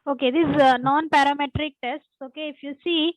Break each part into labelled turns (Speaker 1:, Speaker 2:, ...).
Speaker 1: Okay, this non-parametric tests, okay, if you see,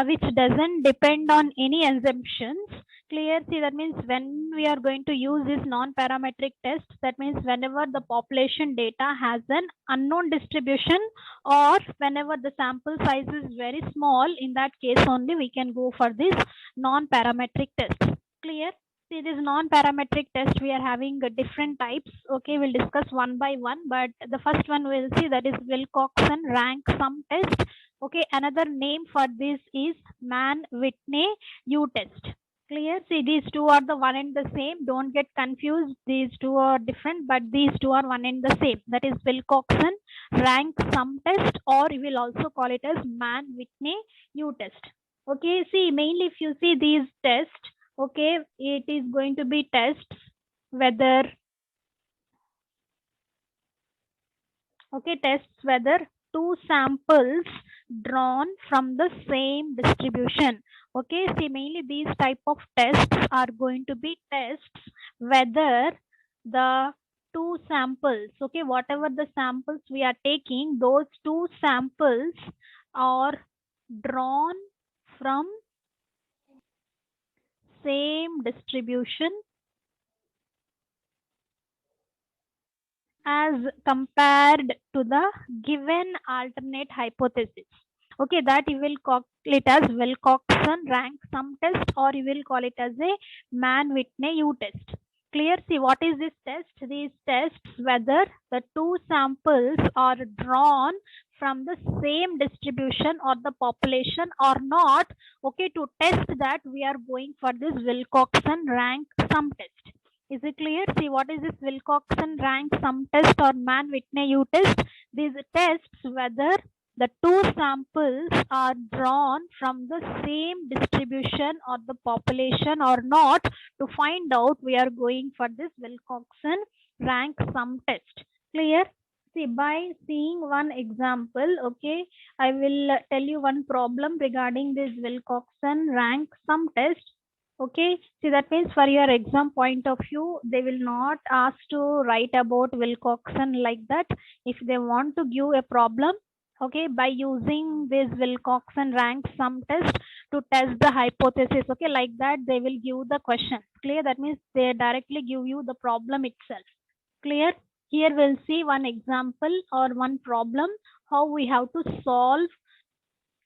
Speaker 1: which doesn't depend on any assumptions, clear, see, that means when we are going to use this non-parametric test, that means whenever the population data has an unknown distribution, or whenever the sample size is very small, in that case only we can go for this non-parametric test. Clear? See, this non-parametric test, we are having different types. Okay, we'll discuss one by one, but the first one we'll see, that is Wilcoxon rank sum test. Okay, another name for this is Mann-Whitney U test. Clear? See, these two are the one and the same. Don't get confused. These two are different, but these two are one and the same. That is Wilcoxon rank sum test, or we will also call it as Mann-Whitney U test. Okay, see, mainly if you see these tests, okay, it is going to be tests whether, okay, tests whether two samples drawn from the same distribution. Okay, see, mainly these type of tests are going to be tests whether the two samples, okay, whatever the samples we are taking, those two samples are drawn from same distribution as compared to the given alternate hypothesis. Okay, that you will call it as Wilcoxon rank sum test, or you will call it as a Mann-Whitney U test. Clear? See, what is this test? These tests whether the two samples are drawn from the same distribution or the population or not. Okay, to test that we are going for this Wilcoxon rank sum test. Is it clear? See, what is this Wilcoxon rank sum test or Mann-Whitney U test? These tests whether the two samples are drawn from the same distribution or the population or not. To find out, we are going for this Wilcoxon rank sum test. Clear? See, by seeing one example, okay, I will tell you one problem regarding this Wilcoxon rank sum test. Okay, see, that means for your exam point of view, they will not ask to write about Wilcoxon like that. If they want to give a problem, okay, by using this Wilcoxon rank sum test to test the hypothesis, okay, like that they will give the question. Clear? That means they directly give you the problem itself. Clear? Here we'll see one example or one problem, how we have to solve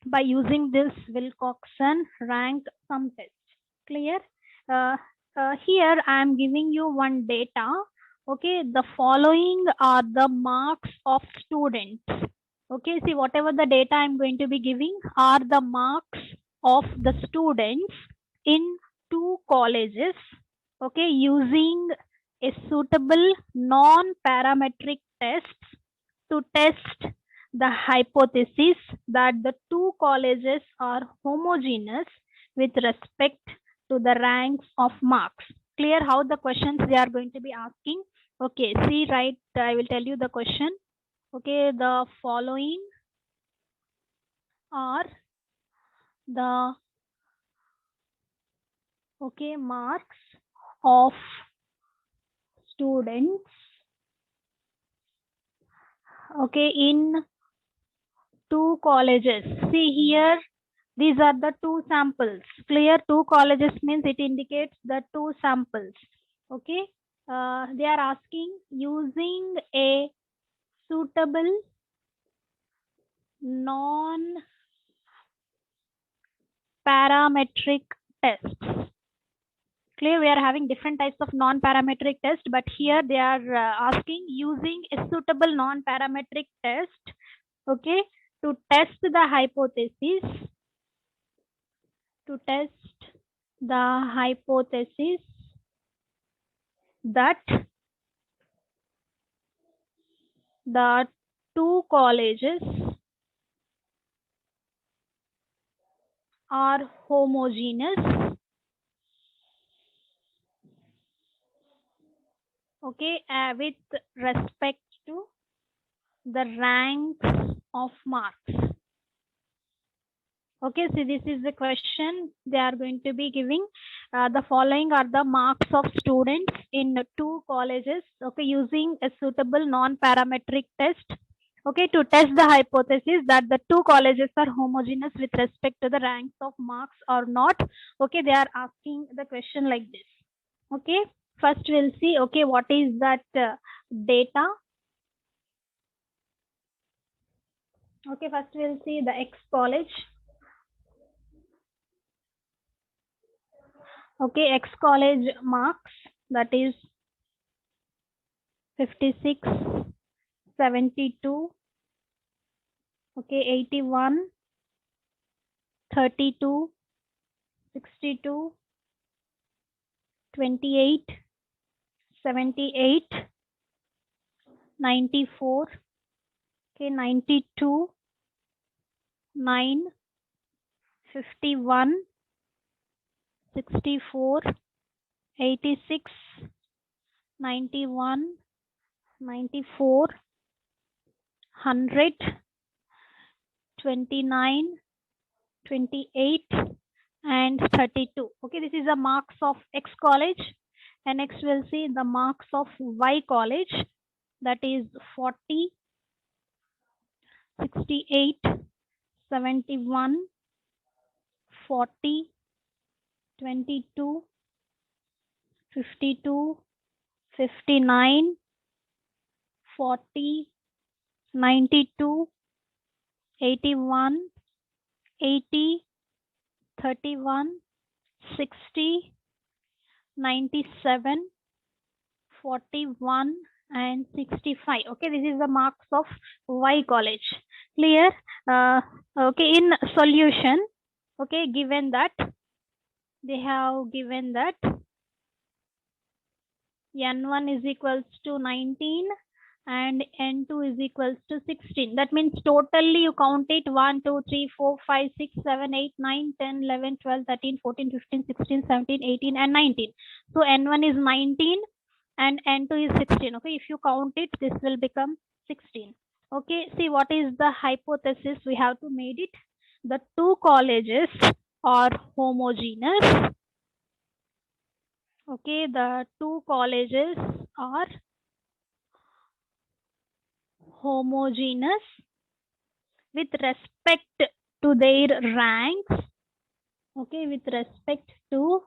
Speaker 1: by using this Wilcoxon rank sum test. Clear? Uh, Here I am giving you one data. Okay, the following are the marks of students. Okay, see, whatever the data I'm going to be giving are the marks of the students in two colleges. Okay, using a suitable non-parametric tests to test the hypothesis that the two colleges are homogeneous with respect to the ranks of marks. Clear how the questions they are going to be asking? Okay, see, right, I will tell you the question. Okay, the following are the, okay, marks of students, okay, in two colleges. See here, these are the two samples. Clear? Two colleges means it indicates the two samples. Okay, they are asking using a suitable non parametric tests. Clear? We are having different types of non parametric tests, but here they are asking using a suitable non parametric test, okay, to test the hypothesis, to test the hypothesis that the two colleges are homogeneous, okay, with respect to the ranks of marks. Okay, so this is the question they are going to be giving. The following are the marks of students in two colleges, okay, using a suitable non-parametric test, Okay, to test the hypothesis that the two colleges are homogeneous with respect to the ranks of marks or not. Okay, they are asking the question like this. Okay, first we'll see, okay, what is that data. Okay, first we'll see the X college. Okay, X college marks, that is 56, 72, okay, 81, 32, 62, 28, 78, 94, okay, 92, 9, 51, 64, 86, 91, 94, 100, 29, 28, and 32. Okay, this is the marks of X college. And next we'll see the marks of Y college, that is 40, 68, 71, 40, 22, 52, 59, 40, 92, 81, 80, 31, 60, 97, 41, and 65. Okay, this is the marks of Y college. Clear? Okay, in solution, okay, given that they have given that N1 is equals to 19 and N2 is equals to 16. That means totally you count it 1, 2, 3, 4, 5, 6, 7, 8, 9, 10, 11, 12, 13, 14, 15, 16, 17, 18, and 19. So N1 is 19 and N2 is 16. Okay, if you count it, this will become 16. Okay, see what is the hypothesis we have to made it. The two colleges are homogeneous. Okay, the two colleges are homogeneous with respect to their ranks. Okay, with respect to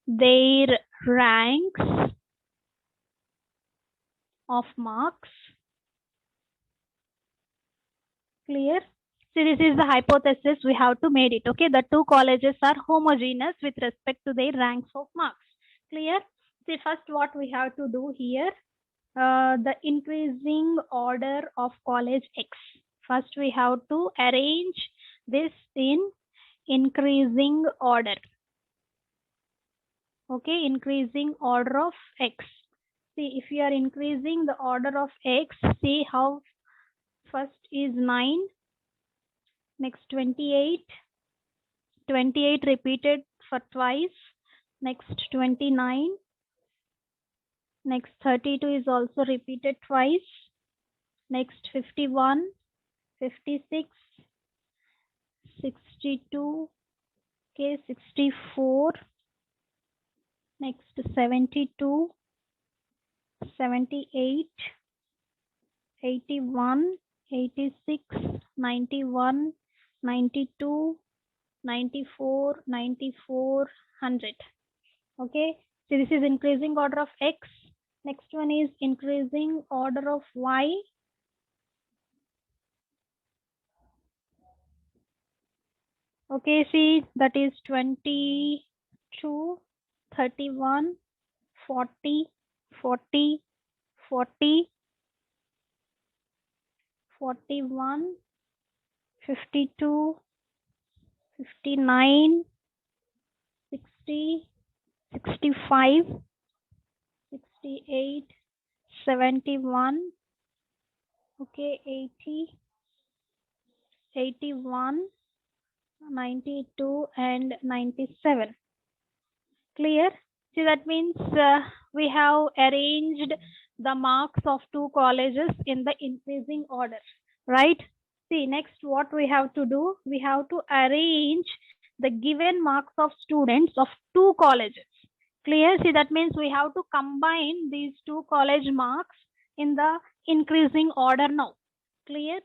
Speaker 1: their ranks of marks. Clear? So this is the hypothesis we have to made it. Okay, the two colleges are homogeneous with respect to their ranks of marks. Clear? See, first what we have to do here, the increasing order of college X. First we have to arrange this in increasing order. Okay, increasing order of X. See, if you are increasing the order of X, see how first is 9, next 28, 28 repeated for twice, next 29, next 32 is also repeated twice, next 51, 56, 62, okay, 64, next 72, 78, 81, 86, 91, 92, 94, 94, 100. Okay, so this is increasing order of X. Next one is increasing order of Y. Okay, see, that is 22, 31, 40, 40, 40, 41, 52, 59, 60, 65, 68, 71, okay, 80, 81, 92, and 97. Clear? See, that means we have arranged the marks of two colleges in the increasing order, right? See, next what we have to do, we have to arrange the given marks of students of two colleges. Clear? See, that means we have to combine these two college marks in the increasing order now. Clear?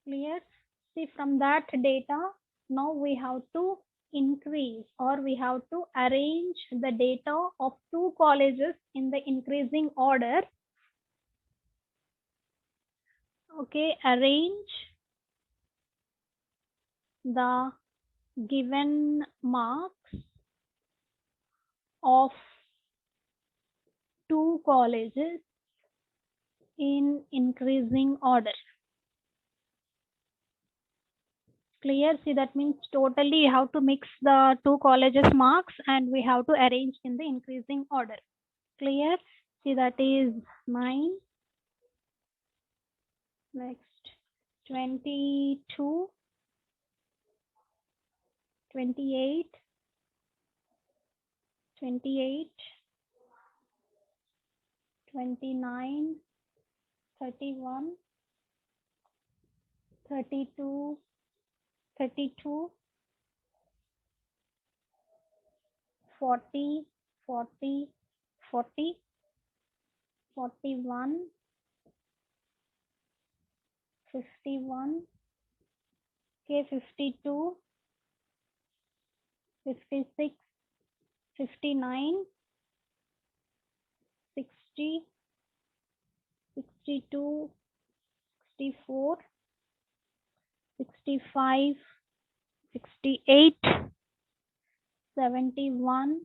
Speaker 1: Clear? See, from that data, now we have to increase, or we have to arrange the data of two colleges in the increasing order. Okay, arrange the given marks of two colleges in increasing order. Clear? See, that means totally you have to mix the two colleges marks and we have to arrange in the increasing order. Clear? See, that is 9. Next 22, 28, 28, 29, 31, 32, 32, 40, 40, 40, 41, 51, okay, 52, 56, 59, 60, 62, 64, 65, 68, 71,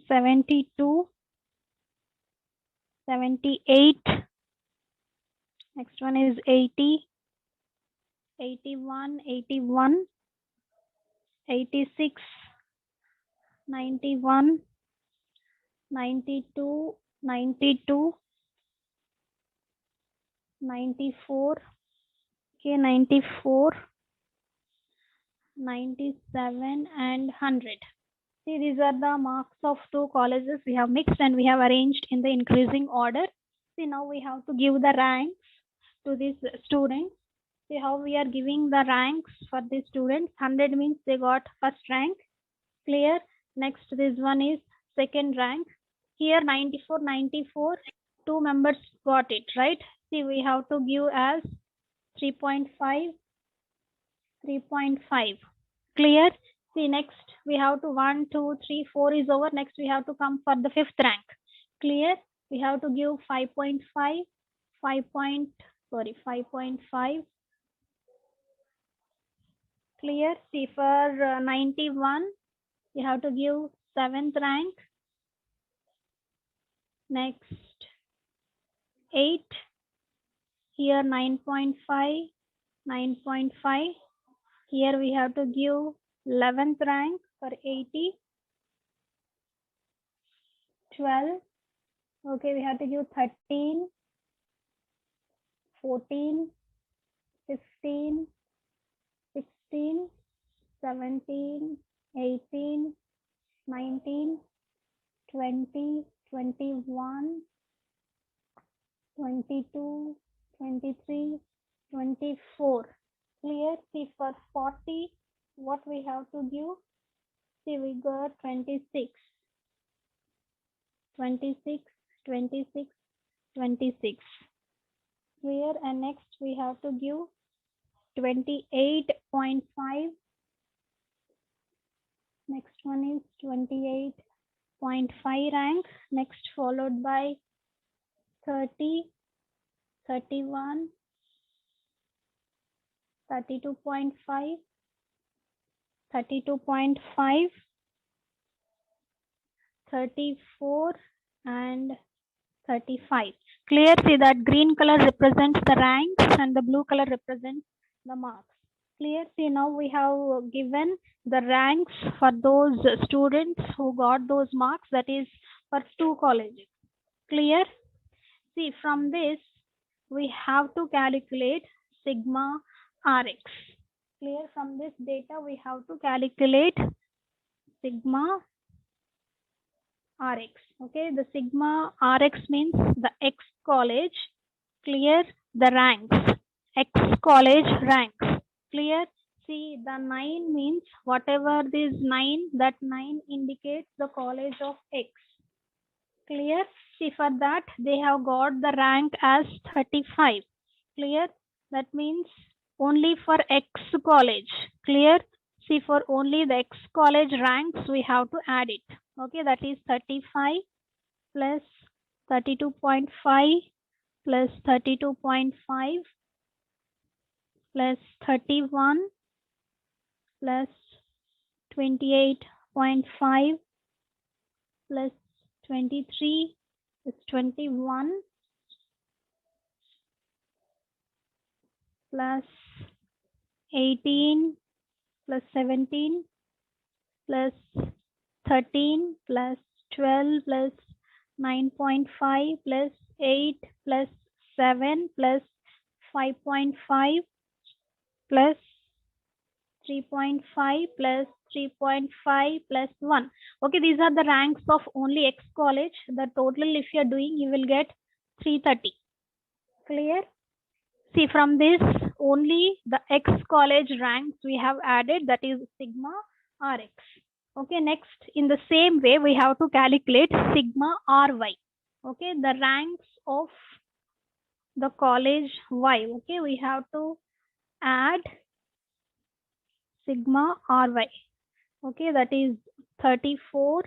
Speaker 1: 72, 78. Next one is 80, 81, 81, 86, 91, 92, 92, 94, okay, 94, 97 and 100. See, these are the marks of two colleges we have mixed and we have arranged in the increasing order. See, now we have to give the ranks to these students. See how we are giving the ranks for these students. 100 means they got first rank. Clear? Next, this one is second rank. Here 94, 94, 2 members got it, right? See, we have to give as 3.5, 3.5. Clear? See, next we have to 1, 2, 3, 4 is over. Next we have to come for the fifth rank. Clear? We have to give 5.5, 5.5. Clear? See, for 91, you have to give 7th rank. Next 8. Here 9.5, 9.5. Here we have to give 11th rank for 80. 12. Okay, we have to give 13, 14, 15, 16, 17, 18, 19, 20, 21, 22, 23, 24. Clear? See, for 40, what we have to give? See, we got 26, 26, 26, 26. Clear? And next we have to give 28.5. Next one is 28.5 rank. Next followed by 30, 31, 32.5, 32.5, 34 and 35. Clear? See, that green color represents the ranks and the blue color represents the marks. Clear? See, now we have given the ranks for those students who got those marks, that is for 2 colleges. Clear? See, from this we have to calculate sigma Rx. Clear? From this data we have to calculate sigma Rx. Okay, the sigma Rx means the X college. Clear? The ranks, X college ranks. Clear? See, the 9 means whatever this 9, that 9 indicates the college of X. Clear? See, for that they have got the rank as 35. Clear? That means only for X college. Clear? See, for only the X college ranks we have to add it. Okay, that is 35 plus 32.5 plus 32.5 plus 31 plus 28.5 plus 23 plus 21 plus 18 plus 17 plus 13 plus 12 plus 9.5 plus 8 plus 7 plus 5.5 plus 3.5 plus 3.5 plus 1. Okay, these are the ranks of only X college. The total, if you are doing, you will get 330. Clear? See, from this only the X college ranks we have added, that is sigma Rx. Okay, next in the same way we have to calculate sigma Ry. Okay, the ranks of the college Y. Okay, we have to add sigma Ry. Okay, that is 34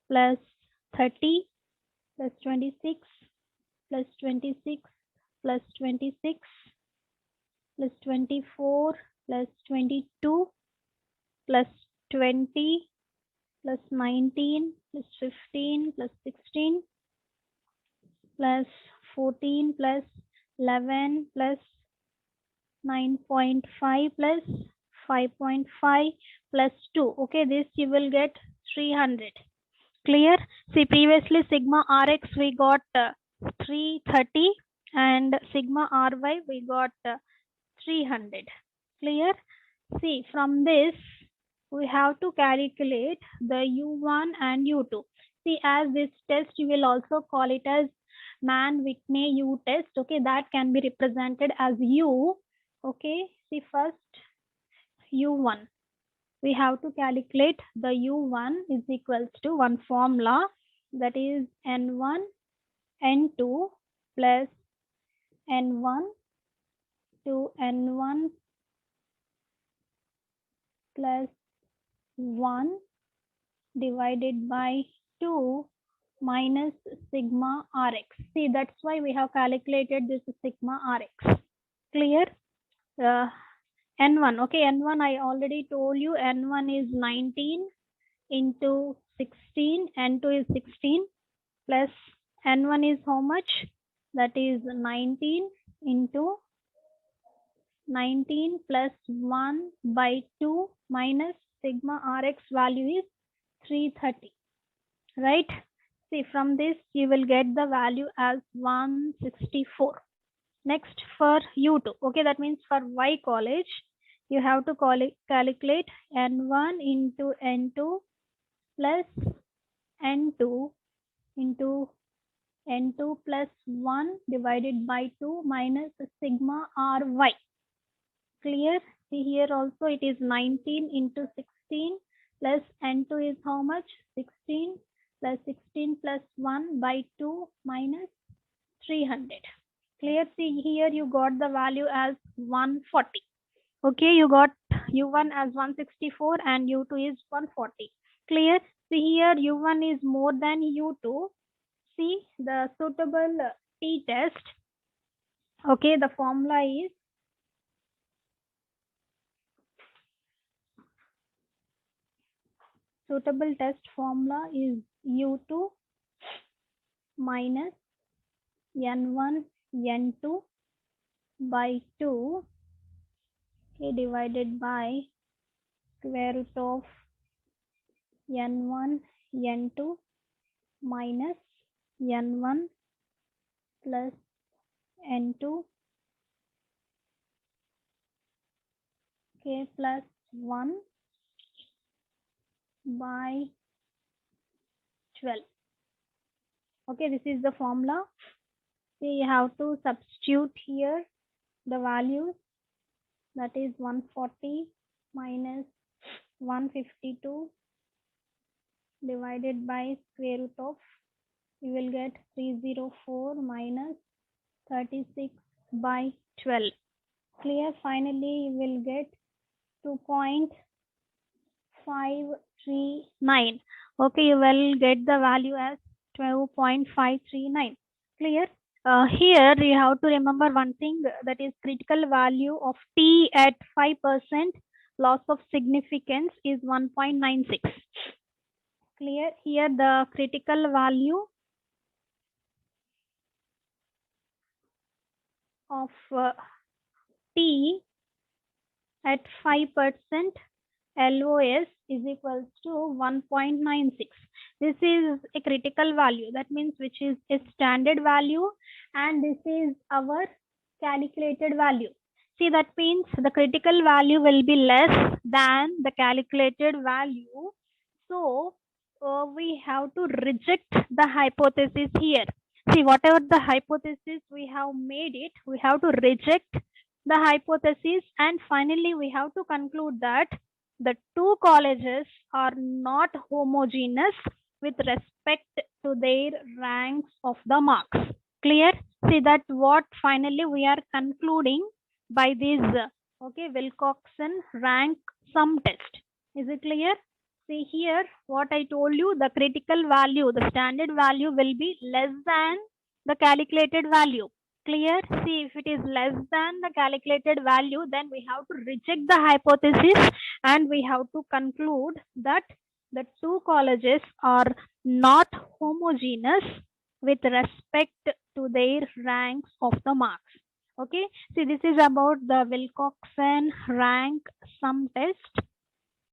Speaker 1: plus 30 plus 26 plus 26 plus 26 plus 24 plus 22 plus 20 plus 19 plus 15 plus 16 plus 14 plus 11 plus 9.5 plus 5.5 plus 2. Okay, this you will get 300. Clear? See, previously sigma Rx we got 330 and sigma Ry we got 300. Clear? See, from this we have to calculate the U1 and U2. See, as this test you will also call it as Mann-Whitney U test. Okay, that can be represented as U. Okay, see, first U1. We have to calculate the U1 is equals to one formula, that is N1 N2 plus N1 to N1 plus 1 divided by 2 minus sigma Rx. See, that's why we have calculated this sigma Rx. Clear? N1. Okay, N1 I already told you, N1 is 19 into 16, N2 is 16 plus N1 is how much? That is 19 into 19 plus 1 by 2 minus sigma Rx value is 330. Right? See, from this you will get the value as 164. Next, for U2. Okay, that means for Y college, you have to calculate N1 into N2 plus N2 into N2 plus 1 divided by 2 minus sigma Ry. Clear? See, here also it is 19 into 16 plus N2 is how much? 16 plus 16 plus 1 by 2 minus 300. Clear? See, here you got the value as 140. Okay, you got U1 as 164 and U2 is 140. Clear? See, here U1 is more than U2. See, the suitable t-test. Okay, the formula is suitable test formula is U2 minus N1 N2 by 2, okay, divided by square root of N1 N2 minus N1 plus N2, okay, plus 1 by 12. Okay, this is the formula. So you have to substitute here the values. that is 140 minus 152 divided by square root of, you will get 304 minus 36 by 12. Clear? Finally, you will get 2.539. Okay, you will get the value as 12.539. Clear? Here you have to remember one thing, that is critical value of t at 5% loss of significance is 1.96. Clear? Here the critical value of t at 5% LOS is equals to 1.96. This is a critical value, that means which is a standard value, and this is our calculated value. See, that means the critical value will be less than the calculated value. So we have to reject the hypothesis here. See, whatever the hypothesis we have made it, we have to reject the hypothesis, and finally we have to conclude that the two colleges are not homogeneous with respect to their ranks of the marks. Clear? See that what finally we are concluding by this Wilcoxon rank sum test. Is it clear? See here what I told you, the critical value, the standard value will be less than the calculated value. Clear? See, if it is less than the calculated value, then we have to reject the hypothesis and we have to conclude that the two colleges are not homogeneous with respect to their ranks of the marks. Okay, see, this is about the Wilcoxon rank sum test.